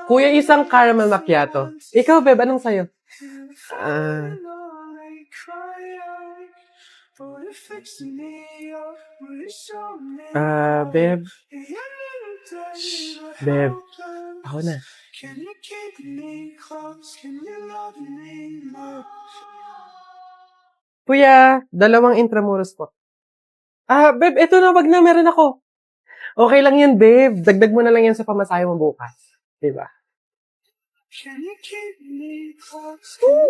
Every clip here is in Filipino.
Kuya, isang caramel macchiato. Ikaw, Beb, anong sayo? Ah, Beb. Shh, Beb. Ako na. Kuya, dalawang intramuros po. Beb, eto na, wag na, meron ako. Okay lang yan, Beb. Dagdag mo na lang yan sa pamasahe mo bukas. Diba?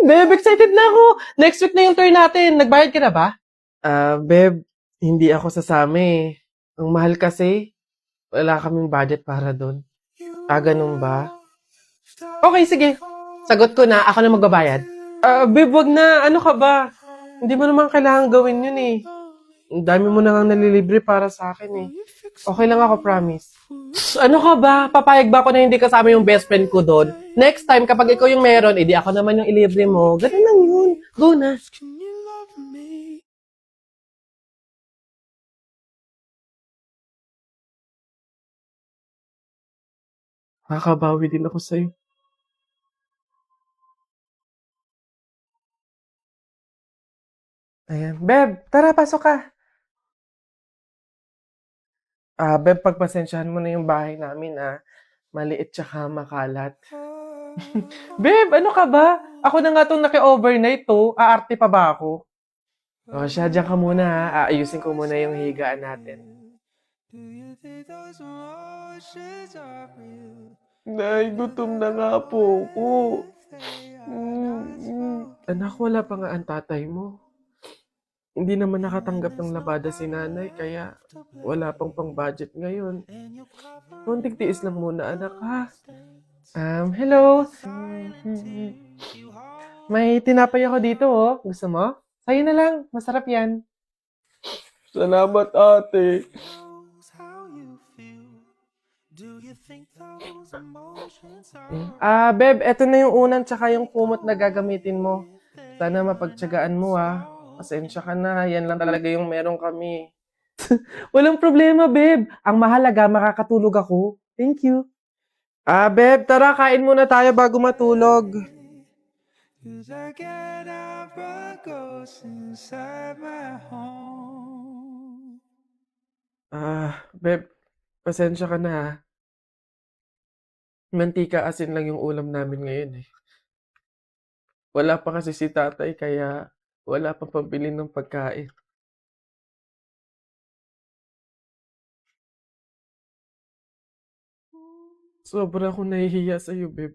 Beb, excited na ako. Next week na yung tour natin. Nagbayad ka na ba? Beb, hindi ako sasama eh. Ang mahal kasi. Wala kaming budget para doon. Ganun ba? Okay, sige. Sagot ko na. Ako na magbabayad. Beb, wag na. Ano ka ba? Hindi mo naman kailangan gawin yun eh. Ang dami mo na nga nalilibre para sa akin eh. Okay lang ako, promise. Ano ka ba? Papayag ba ako na hindi kasama yung best friend ko doon? Next time, kapag ikaw yung meron, edi ako naman yung ilibre mo. Ganun lang yun. Go na. Makakabawi din ako sa'yo. Ayan. Beb, tara, pasok ka. Beb, pagpasensyahan mo na yung bahay namin, maliit tsaka makalat. Beb, ano ka ba? Ako na nga itong naki-overnight to. Aarte pa ba ako? O siya, dyan ka muna ha. Aayusin ko muna yung higaan natin. Nay, gutom na nga po ako. Anak, wala pa nga ang tatay mo. Hindi naman nakatanggap ng labada si nanay, kaya wala pang pang-budget ngayon. Konting tiis lang muna, anak, ha? Hello? May tinapay ako dito, oh. Gusto mo? Sa'yo na lang. Masarap yan. Salamat, ate. Beb, eto na yung unang tsaka yung kumot na gagamitin mo. Sana mapagtyagaan mo, Pasensya ka na. Yan lang talaga yung meron kami. Walang problema, Beb. Ang mahalaga, makakatulog ako. Thank you. Beb, tara, kain muna tayo bago matulog. Beb, pasensya ka na, Mantika asin lang yung ulam namin ngayon eh. Wala pa kasi si tatay kaya wala pang pambili ng pagkain. Sobra akong nahihiya sa'yo, Beb.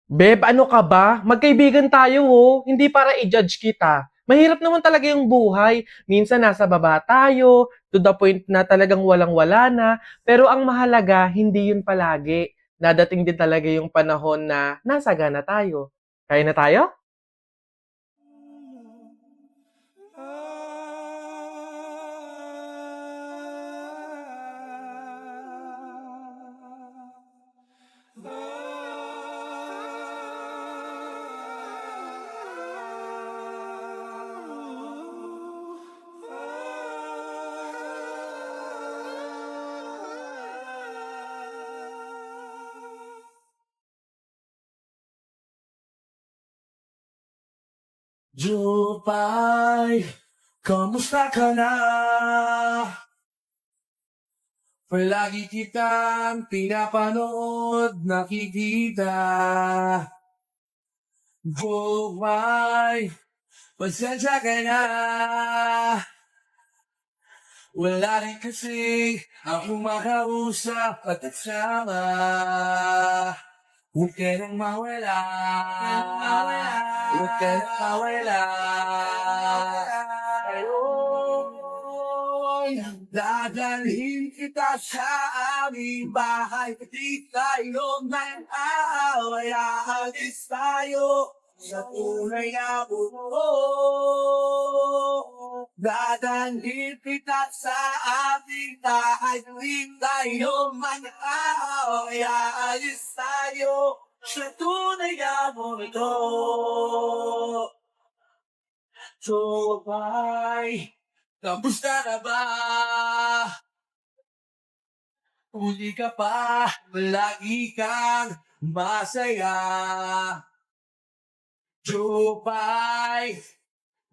Beb, ano ka ba? Magkaibigan tayo, oh. Hindi para i-judge kita. Mahirap naman talaga yung buhay. Minsan nasa baba tayo, to the point na talagang walang-wala na. Pero ang mahalaga, hindi yun palagi. Dadating din talaga yung panahon na nasagana tayo. Kaya na tayo? Jupay, kamusta ka na? Palagi kitang pinapanood, nakikita. Jupay, pasensya ka na. Wala rin kasi akong makausap at nagsama. Huwag ka nang mawala. Huwag ka nang mawala. Ngayon, dadalhin kita sa aming bahay. Di tayo mag-aaway. Aalis tayo sa tunay na buo. Dadalhin kita sa aming bahay. Di tayo mag-aaway. Aalis tayo sa tunay na mundo. Tubay, kamusta na ba? Huli ka pa, lagi kang masaya. Jupay,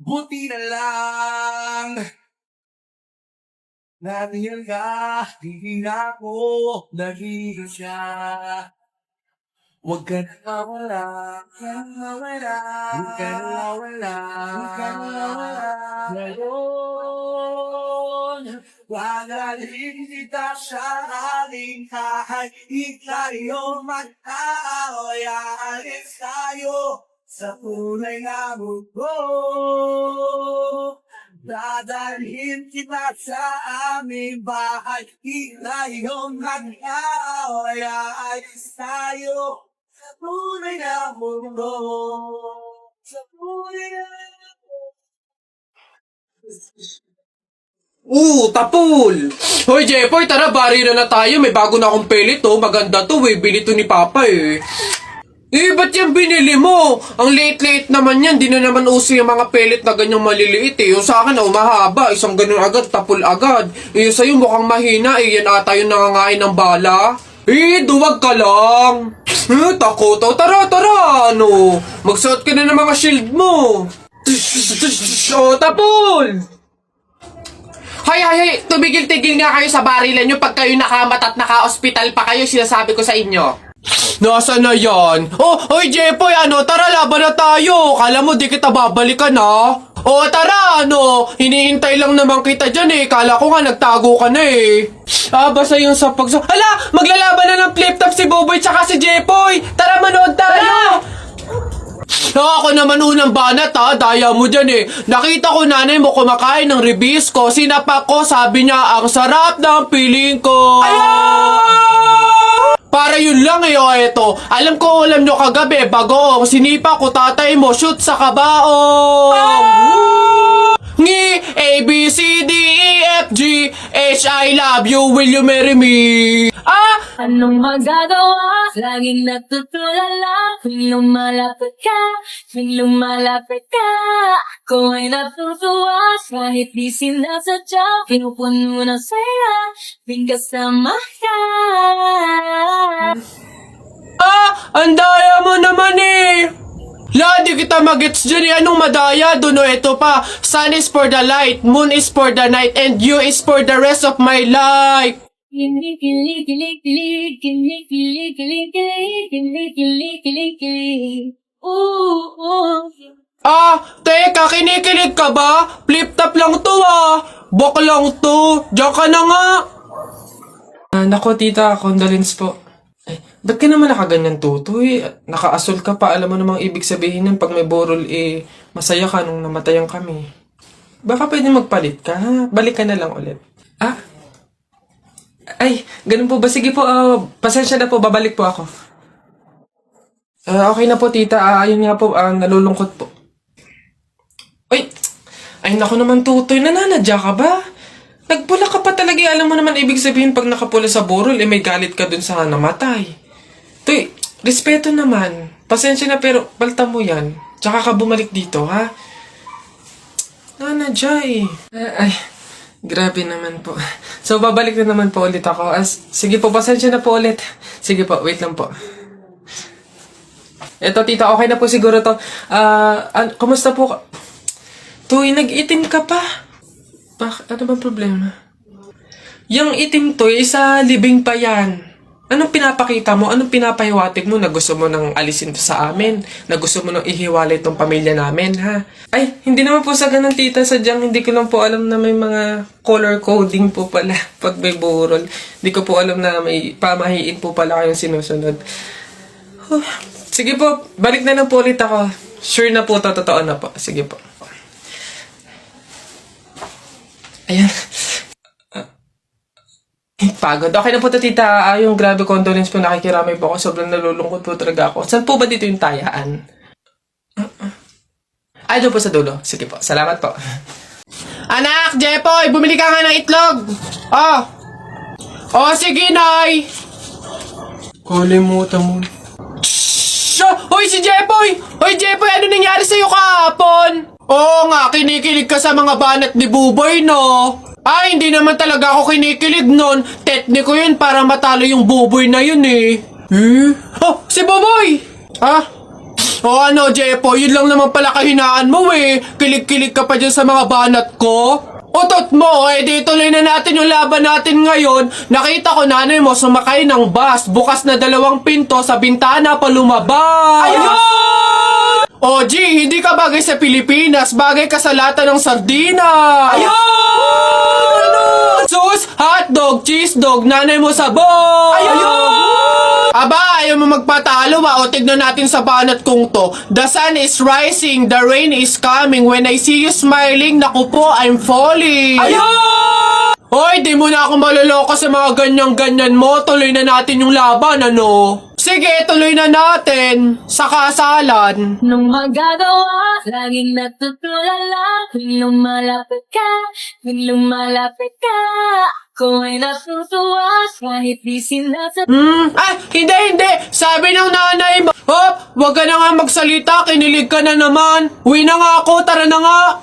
buti na lang. Nandiyan ka, di na ako nagiging siya. Huwag ka na mawala, huwag ka na mawala, huwag ka na mawala, huwag ka na mawala. Ngayon, dadalhin kita sa aling kahit tayo mag-aaway, aalis tayo sa tunay na mundo. Dadalhin kita sa aming bahay, ilayong mag-aaway, aalis tayo sa tunay na mundo. Sa tunay na mundo. Tapol! Hoy, Jepoy, tara, bari na tayo. May bago na akong pellet, oh. Maganda to, eh. Bili to ni Papa, eh. Ba't yan binili mo? Ang late-late naman yan. Di na naman uso yung mga pellet na ganyang maliliit, eh. Yung sa akin, mahaba. Isang ganun agad, tapol agad. Yung sa'yo mukhang mahina, eh. Yan ata yung nangangain ng bala. Duwag ka lang. Takot, oh. Tara, ano? Magsuot ka na ng mga shield mo. Tapol! Hay, tumigil-tigil nga kayo sa barilan nyo pag kayo nakamat at naka-hospital pa kayo, sinasabi ko sa inyo. Nasaan na yan? Hoy Jepoy, tara, laban na tayo. Kala mo di kita babalikan, ha? Tara, hinihintay lang naman kita dyan, eh. Kala ko nga nagtago ka na, eh. Basta yung sa Hala, maglalaban na ng flip-top si Buboy tsaka si Jepoy. Tara, manood tayo. Ako naman unang banat, ha? Daya mo dyan, eh. Nakita ko nanay mo kumakain ng ribisco. Sinapak ko, sabi niya, ang sarap ng piling ko. Para yun lang, eh, eto. Alam nyo kagabi, bagoong sinipa ko tatay mo, shoot sa kabaong. Ngi, A, B, C, D, E, F, G, H, I love you, will you marry me? Anong magagawa? Laging natutulala tuwing lumalapit ka, tuwing lumalapit ka. Kung ay natutuwa, kahit di sinasadya, pinupuno ng saya, tuwing kasama ka. Ang daya mo naman, eh. Di kita magets dyan, eh. Anong madaya? Doon, ito pa. Sun is for the light, moon is for the night, and you is for the rest of my life. Kilig, kilig, kilig, kilig, kilig, kilig, kilig, kilig, kilig, kilig, kilig, kilig. Teka, kinikilig ka ba? Flip-top lang to, Bok lang to. Diyan ka na nga. Nako, tita, condolence po. Ba't ka naman nakaganyan, tutoy? Naka-asol ka pa. Alam mo namang ibig sabihin nun pag may borol, masaya ka nung namatayan kami. Baka pwede magpalit ka, ha? Balik ka na lang ulit. Ay, ganun po ba? Sige po, pasensya na po, babalik po ako. Okay na po, tita. Ayun nga po, nalulungkot po. Ay, naku naman, tutoy. Nananadya ka ba? Nagpula ka pa talaga. Alam mo naman, ibig sabihin, pag nakapula sa borol, may galit ka dun sa namatay. Tuy, respeto naman. Pasensya na, pero balta mo yan. Tsaka ka bumalik dito, ha? Nanadya, eh. Ay, grabe naman po. So, babalik na naman po ulit ako. Sige po, pasensya na po ulit. Sige po, wait lang po. Eto, tita, okay na po siguro to. Kumusta po? Tuy, nag-itim ka pa. Ano bang problema? Yung itim to, isa libing pa yan. Anong pinapakita mo? Anong pinapahiwatig mo na gusto mo nang alisin to sa amin? Na gusto mo nang ihiwalay tong pamilya namin, ha? Ay, hindi naman po sa ganun, tita. Sadyang hindi ko lang po alam na may mga color coding po pala pag may burol. Hindi ko po alam na may pamahiin po pala kayong sinusunod. Sige po, balik na lang po ulit ako. Sure na po, totoo na po. Sige po. Ayan. Pagod. Okay na po to, tita. Yung grabe condolence po, nakikiramay po ako. Sobrang nalulungkot po talaga ako. Saan po ba dito yung tayaan? Ay, doon po sa dulo. Sige po. Salamat po. Anak, Jepoy, bumili ka nga ng itlog. Sige, Nay. Kalimutan mo. Hoy, si Jepoy! Hoy, Jepoy, ano nangyari sa'yo kahapon? Oo nga, kinikilig ka sa mga banat ni Buboy, no? Ay, hindi naman talaga ako kinikilig nun. Tekniko yun para matalo yung buboy na yun eh. Oh, si Boboy! Ha? O ano, Jepo, yun lang naman pala kahinaan mo eh. Kilig-kilig ka pa dyan sa mga banat ko. Utot mo, eh di tuloy na natin yung laban natin ngayon. Nakita ko nanay mo sumakay ng bus. Bukas na 2 pinto sa bintana pa lumabas. Ayun! O G, hindi ka bagay sa Pilipinas. Bagay ka sa lata ng sardinas. Ayun! Sus, hotdog, cheese dog, nanay mo sabog. Ayun! Aba, ayaw mo magpatalo ba? O tignan natin sa banat kong to. The sun is rising, the rain is coming. When I see you smiling, naku po, I'm falling. Ayun! Hoy, di mo na ako maloloko sa mga ganyan-ganyan mo. Tuloy na natin yung laban, ano? Sige, tuloy na natin. Sa kasalan. Nung magagawa, laging natutulala. Tuwing lumalapit ka, ako ay natutuwa. Kahit di sinasabi. Ay, hindi. Sabi ng nanay mo. Hop, wag ka na nga magsalita. Kinilig ka na naman. Uwi na nga ako, tara na nga.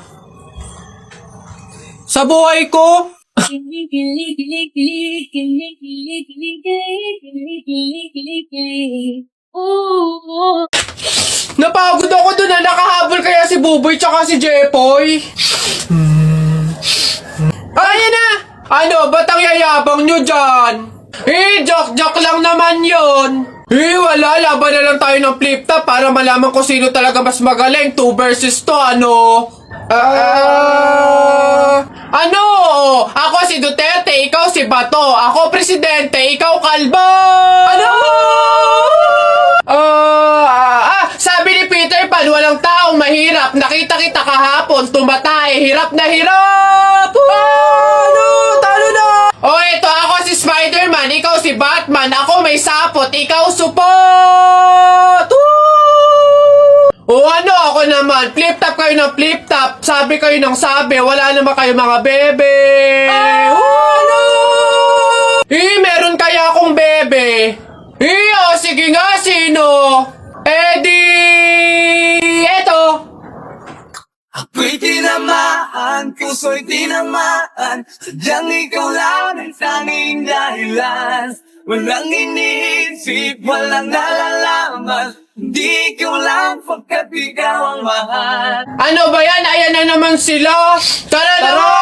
Sa buhay ko. Kilig, kilig, kilig, kilig, kilig, kilig, kilig, kilig, kilig, kilig, kilig, kilig. Ooh. Napagod ako dun na nakahabol kaya si Buboy tsaka si Jepoy. Ayan na! Ano, ba't ang yayabang nyo dyan? Joke lang naman yon. Wala, laban na lang tayo ng flip-top para malaman kung sino talaga mas magaling. 2 versus 2, ano? Ano? Ako si Duterte, ikaw si Bato. Ako presidente, ikaw kalbo. Ano? Sabi ni Peter Pan, walang taong mahirap. Nakita kita kahapon, tumatay, hirap na hirap. Ano? Talo na. Ito ako si Spider-Man, ikaw si Batman. Ako may sapot, ikaw supot. Ano ako naman? Flip-top kayo ng flip-top. Sabi kayo ng sabi. Wala naman kayo mga bebe. Ano? Meron kaya akong bebe. Sige nga, sino? Eto. Ako'y tinamaan, puso'y tinamaan. Sadyang ikaw lang ang tanging dahilan. Walang iniisip, walang nalalaman. Hindi ikaw lang pagkat ikaw ang mahal. Ano ba yan? Ayan na naman sila. Tara na nga!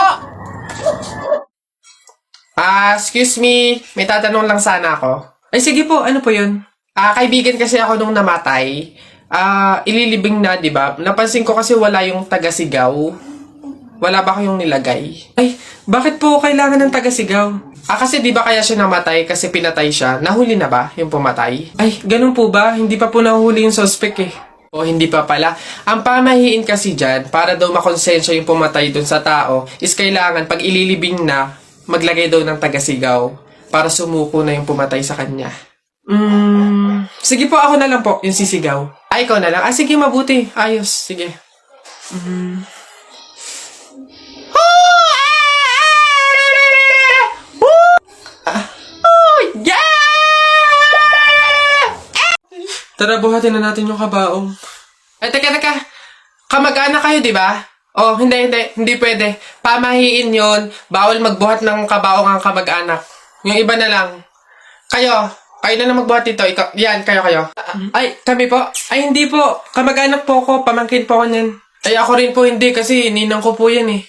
Excuse me. May tatanong lang sana ako. Ay, sige po. Ano po yun? Kaibigan kasi ako nung namatay. Ililibing na, di ba? Napansin ko kasi wala yung taga-sigaw. Wala ba kayong nilagay? Ay, bakit po kailangan ng taga-sigaw? Kasi di ba kaya siya namatay kasi pinatay siya? Nahuli na ba yung pumatay? Ay, ganun po ba? Hindi pa po nahuli yung suspect eh. O hindi pa pala. Ang pamahiin kasi dyan, para daw makonsensya yung pumatay dun sa tao, is kailangan pag ililibing na, maglagay daw ng taga-sigaw para sumuko na yung pumatay sa kanya. Sige po, ako na lang po, yung sisigaw. Ay, ikaw na lang. Sige, mabuti. Ayos. Sige. Tara, buhatin na natin yung kabaong. Ay, teka. Kamag-anak kayo, di ba? Oh, hindi pwede. Pamahiin yon. Bawal magbuhat ng kabaong ang kamag-anak. Yung iba na lang. Kayo na lang magbuhat dito. Ikaw, yan, kayo. Ay, kami po? Ay, hindi po. Kamag-anak po ako. Pamangkin po ako niyan. Ay, ako rin po hindi kasi ninang ko po yan eh.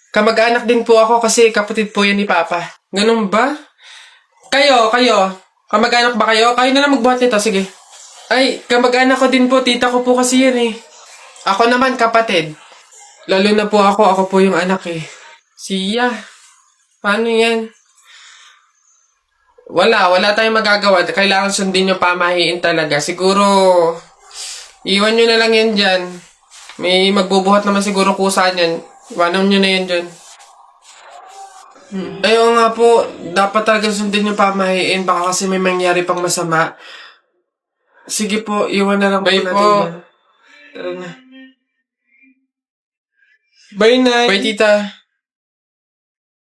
Kamag-anak din po ako kasi kapatid po yan ni Papa. Ganun ba? Kayo. Kamag-anak ba kayo? Kayo na lang magbuhat nito, sige. Ay, kamag-anak ko din po. Tita ko po kasi yan eh. Ako naman, kapatid. Lalo na po ako po yung anak eh. Siya. Paano yan? Wala tayong magagawa. Kailangan sundin yung pamahiin talaga. Siguro, iwan nyo na lang yan dyan. May magbubuhat naman siguro kusa yan. Iwanan nyo na yan dyan. Ayaw nga po, dapat talaga sundin yung pamahiin. Baka kasi may mangyari pang masama. Sige po, iwan na lang Bye po po. natin. Tara na. Bye, Nay. Bye, tita.